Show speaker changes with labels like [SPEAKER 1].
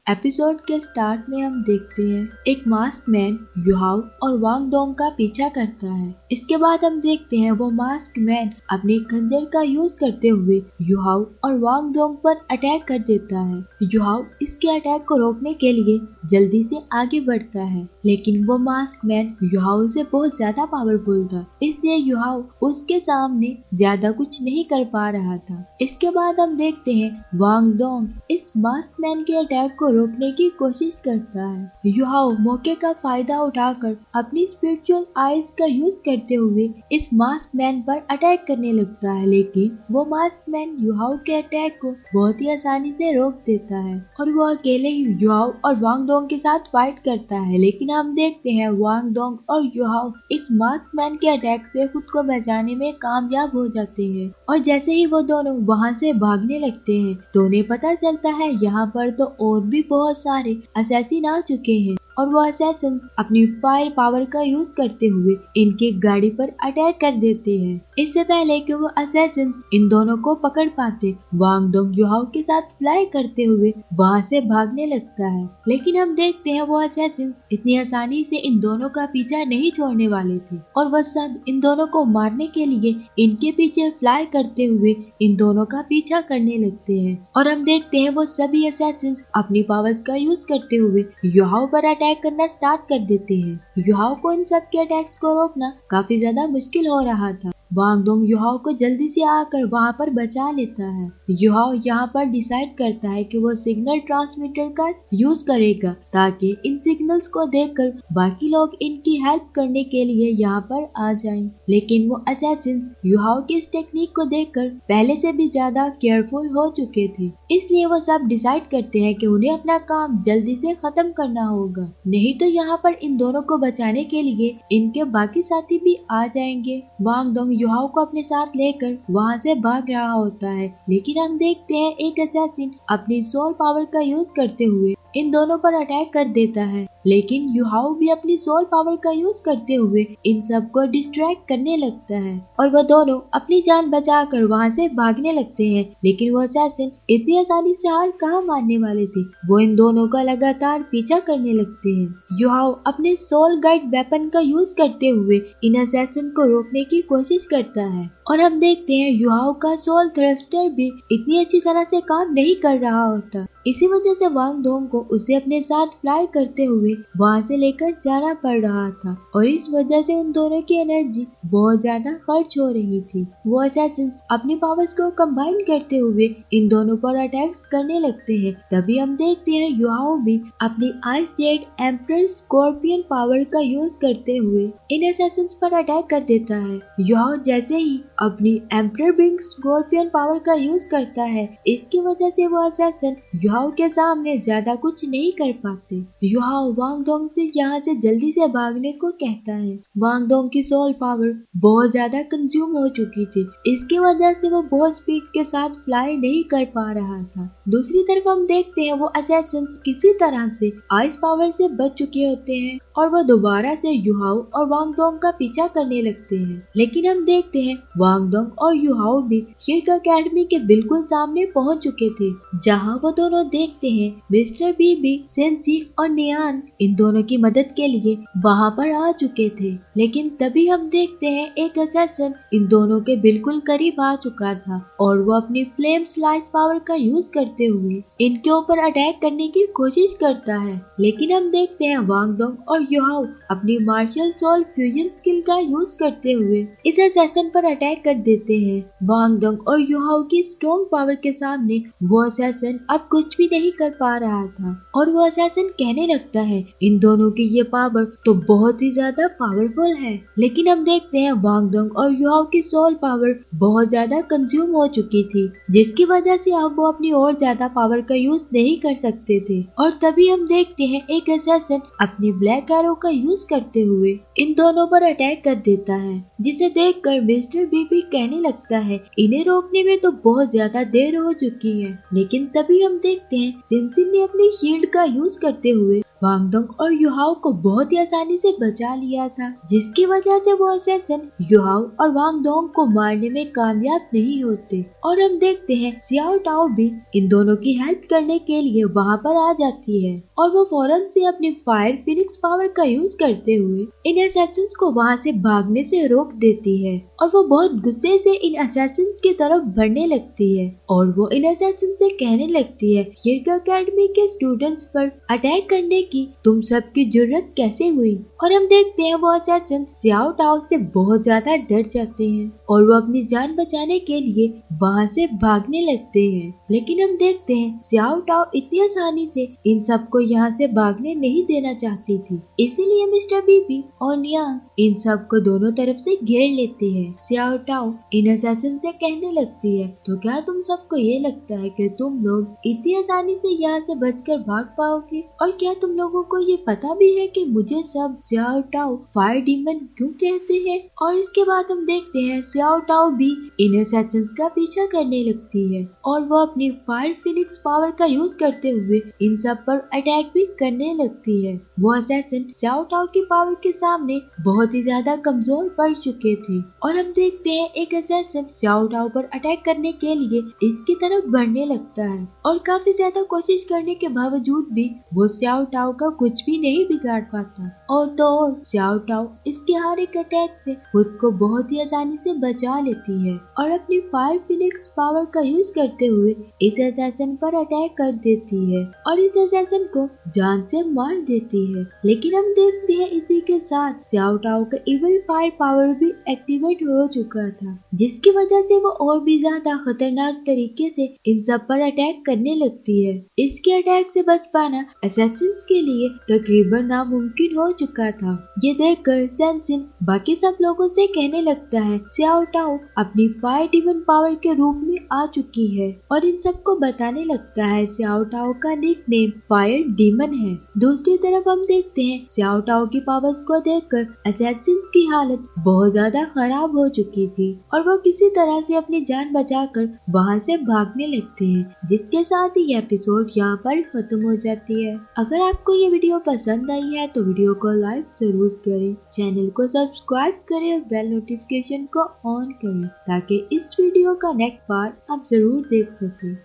[SPEAKER 1] Episode के start में हम देखते हैं एक मास्क मैन युहाओ और वांग डोंग का पीछा करता है। इसके बाद हम देखते हैं वो मास्क मैन अपने खंजर का यूज करते हुए युहाओ और वांग डोंग पर अटैक कर देता है। युहाओ इसके अटैक को रोकने के लिए जल्दी से आगे बढ़ता है, लेकिन वो मास्क मैन युहाओ से बहुत ज्यादा पावरफुल था, इसलिए युहाओ उसके सामने ज्यादा कुछ नहीं कर पा रहा था। इसके बाद हम देखते हैं वांग डोंग इस मास्क मैन के अटैक को रोकने की कोशिश करता है। युहाओ मौके का फायदा उठाकर अपनी स्पिरिचुअल आइज का यूज करते हुए इस मास्क मैन पर अटैक करने लगता है, लेकिन वो मास्क मैन युहाओ के अटैक को बहुत ही आसानी से रोक देता है और वो अकेले ही युहाओ और वांग डोंग के साथ फाइट करता है। लेकिन हम देखते हैं वांग डोंग और युहाओ इस मास्क मैन के अटैक से खुद को बचाने में कामयाब हो जाते हैं और जैसे ही वो दोनों वहाँ से भागने लगते हैं तो उन्हें पता चलता है यहाँ पर तो और भी बहुत सारे असैसिन आ चुके हैं और वो असैसिन अपनी फायर पावर का यूज करते हुए इनकी गाड़ी पर अटैक कर देते हैं। इससे पहले कि वो असैसिन इन दोनों को पकड़ पाते, वांग डोंग युहाओ के साथ फ्लाई करते हुए वहाँ से भागने लगता है। लेकिन हम देखते हैं वो असैसिन इतनी आसानी से इन दोनों का पीछा नहीं छोड़ने वाले थे और वह सब इन दोनों को मारने के लिए इनके पीछे फ्लाई करते हुए इन दोनों का पीछा करने लगते हैं और हम देखते हैं वो सभी असैसिन अपनी पावर्स का यूज करते हुए युहाओ पर अटैक करना स्टार्ट कर देते हैं। युहाओ को इन सब के अटैक्स को रोकना काफी ज्यादा मुश्किल हो रहा था। वांग डोंग युहाओ को जल्दी से आकर वहाँ पर बचा लेता है। युहाओ यहाँ पर डिसाइड करता है कि वो सिग्नल ट्रांसमीटर का यूज करेगा ताकि इन सिग्नल्स को देखकर बाकी लोग इनकी हेल्प करने के लिए यहाँ पर आ जाएं। लेकिन वो असैसिन युहाओ की इस टेक्निक को देखकर पहले से भी ज्यादा केयरफुल हो चुके थे, इसलिए वो सब डिसाइड करते हैं कि उन्हें अपना काम जल्दी से खत्म करना होगा, नहीं तो यहाँ पर इन दोनों को बचाने के लिए इनके बाकी साथी भी आ जाएंगे। वांग डोंग युहाओ को अपने साथ लेकर वहाँ से भाग रहा होता है, लेकिन हम देखते हैं एक असैसिन अपनी सोल पावर का यूज करते हुए इन दोनों पर अटैक कर देता है, लेकिन युहाओ भी अपनी सोल पावर का यूज करते हुए इन सब को डिस्ट्रैक्ट करने लगता है और वह दोनों अपनी जान बचाकर वहाँ से भागने लगते हैं। लेकिन वो असैसिन इतनी आसानी से हार कहाँ मानने वाले थे, वो इन दोनों का लगातार पीछा करने लगते हैं। युहाओ अपने सोल गाइड वेपन का यूज करते हुए इन असैसिन को रोकने की कोशिश करता है और हम देखते हैं युहाओ का सोल थ्रस्टर भी इतनी अच्छी तरह से काम नहीं कर रहा होता। इसी वजह से वांग डोंग को उसे अपने साथ फ्लाई करते हुए वहाँ से लेकर जाना पड़ रहा था और इस वजह से उन दोनों की एनर्जी बहुत ज्यादा खर्च हो रही थी। वो असैसिन अपनी पावर्स को कंबाइन करते हुए इन दोनों पर अटैक्स करने लगते हैं। तभी हम देखते हैं युहाओ भी अपनी ice Z emperor scorpion power का यूज करते हुए इन असैसिन पर अटैक कर देता है। युहाओ जैसे ही अपनी एम्परर विंग स्कॉर्पियन पावर का यूज करता है, इसकी वजह से वो असैसिन युहाओ के सामने ज्यादा कुछ नहीं कर पाते। युहाओ वांग डोंग से यहाँ से जल्दी से भागने को कहता है। वांग डोंग की सोल पावर बहुत ज्यादा कंज्यूम हो चुकी थी, इसकी वजह से वो बहुत स्पीड के साथ फ्लाई नहीं कर पा रहा था। दूसरी तरफ हम देखते हैं वो असैसिन किसी तरह से आइस पावर से बच चुके होते हैं और वो दोबारा से युहाओ और वांग डोंग का पीछा करने लगते हैं। लेकिन हम देखते हैं वांग डोंग और युहाओ भी शिर्क अकेडमी के बिल्कुल सामने पहुंच चुके थे, जहां वो दोनों देखते हैं मिस्टर बीबी, सेंसी और नियान इन दोनों की मदद के लिए वहां पर आ चुके थे। लेकिन तभी हम देखते हैं एक असैसिन इन दोनों के बिल्कुल करीब आ चुका था और वो अपनी फ्लेम स्लाइस पावर का यूज करते हुए इनके ऊपर अटैक करने की कोशिश करता है। लेकिन हम देखते हैं वांग डोंग और युहाओ अपनी मार्शल सोल फ्यूजन स्किल का यूज करते हुए इस असैसिन पर अटैक कर देते हैं। वांग डोंग और युहाओ की स्ट्रॉन्ग पावर के सामने वो असैसिन अब कुछ भी नहीं कर पा रहा था और वो असैसिन कहने लगता है इन दोनों की ये पावर तो बहुत ही ज्यादा पावरफुल है। लेकिन हम देखते हैं वांग डोंग और युहाओ की सोल पावर बहुत ज्यादा कंज्यूम हो चुकी थी, जिसकी वजह से अब वो अपनी और ज्यादा पावर का यूज नहीं कर सकते थे और तभी हम देखते हैं एक असैसिन अपनी ब्लैक एरो का यूज करते हुए इन दोनों पर अटैक कर देता है, जिसे देखकर मिस्टर बीबी कहने लगता है इन्हें रोकने में तो बहुत ज्यादा देर हो चुकी है। लेकिन तभी हम देखते हैं सिंसिन ने अपनी शील्ड का यूज करते हुए वांग वांगडोंग और युहाओ को बहुत ही आसानी से बचा लिया था, जिसकी वजह से वो असैसिन युहाओ और वांगडोंग को मारने में कामयाब नहीं होते। और हम देखते हैं सियाओ टाओ भी इन दोनों की हेल्प करने के लिए वहाँ पर आ जाती है और वो फौरन से अपनी फायर फिनिक्स पावर का यूज करते हुए इन असैसिन्स को वहाँ से भागने से रोक देती है और वो बहुत गुस्से से इन असैसिन्स की तरफ बढ़ने लगती है और वो इन असैसिन से कहने लगती है यिर्ग एकेडमी के स्टूडेंट्स पर अटैक करने की तुम सबकी जरूरत कैसे हुई। और हम देखते हैं वो असैसिन सियाओ टाओ से बहुत ज्यादा डर जाते हैं और वो अपनी जान बचाने के लिए वहाँ से भागने लगते हैं। लेकिन हम देखते हैं सियाओ टाओ इतनी आसानी से इन सबको यहाँ से भागने नहीं देना चाहती थी, इसीलिए मिस्टर बीबी और नियांग इन सबको दोनों तरफ से घेर लेती है। सियाओ टाओ इन असैसिन से कहने लगती है तो क्या तुम सबको ये लगता है कि तुम लोग इतनी आसानी से यहाँ से बचकर भाग पाओगे, और क्या तुम लोगों को ये पता भी है कि मुझे सब सियाओ टाओ फायर डीमन क्यों कहते हैं। और इसके बाद हम देखते हैं सियाओ टाओ भी इन असैसिन्स का पीछा करने लगती है और वो अपनी फायर फिनिक्स पावर का यूज करते हुए इन सब पर अटैक भी करने लगती है। वो असैसिन सियाओ टाओ की पावर के सामने बहुत ही ज्यादा कमजोर पड़ चुके थे और हम देखते हैं एक असैसिन सियाओ टाओ पर अटैक करने के लिए इसकी तरफ बढ़ने लगता है और काफी ज्यादा कोशिश करने के बावजूद भी वो सियाओ टाओ का कुछ भी नहीं बिगाड़ पाता। और तो और सियाओ टाओ इसके हर एक अटैक से खुद को बहुत ही आसानी से बचा लेती है और अपनी फायर फिनिक्स पावर का यूज करते हुए इस असैसिन पर अटैक कर देती है और इस असैसिन को जान से मार देती है। लेकिन हम देखते हैं इसी के साथ सियाओ टाओ का इविल फायर पावर भी एक्टिवेट हो चुका था, जिसकी वजह से वो और भी ज्यादा खतरनाक तरीके से इन सब पर अटैक करने लगती है। इसके अटैक से बच पाना असैसिन्स के लिए तकरीबन नामुमकिन हो चुका था। ये देखकर सेंसिन बाकी सब लोगों से कहने लगता है सियाओ टाओ अपनी फायर डीमन पावर के रूप में आ चुकी है और इन सबको बताने लगता है सियाओ टाओ का निकनेम फायर डीमन है। दूसरी तरफ हम देखते हैं सियाओ टाओ की पावर्स को देखकर असैसिन्स की हालत बहुत ज्यादा खराब हो चुकी थी और वो किसी तरह से अपनी जान बचाकर वहाँ से भागने लगते हैं, जिसके साथ ही एपिसोड यहाँ पर खत्म हो जाती है। अगर आपको ये वीडियो पसंद आई है तो वीडियो को लाइक जरूर करें, चैनल को सब्सक्राइब करें और बेल नोटिफिकेशन को ऑन करें ताकि इस वीडियो का नेक्स्ट पार्ट आप जरूर देख सकें।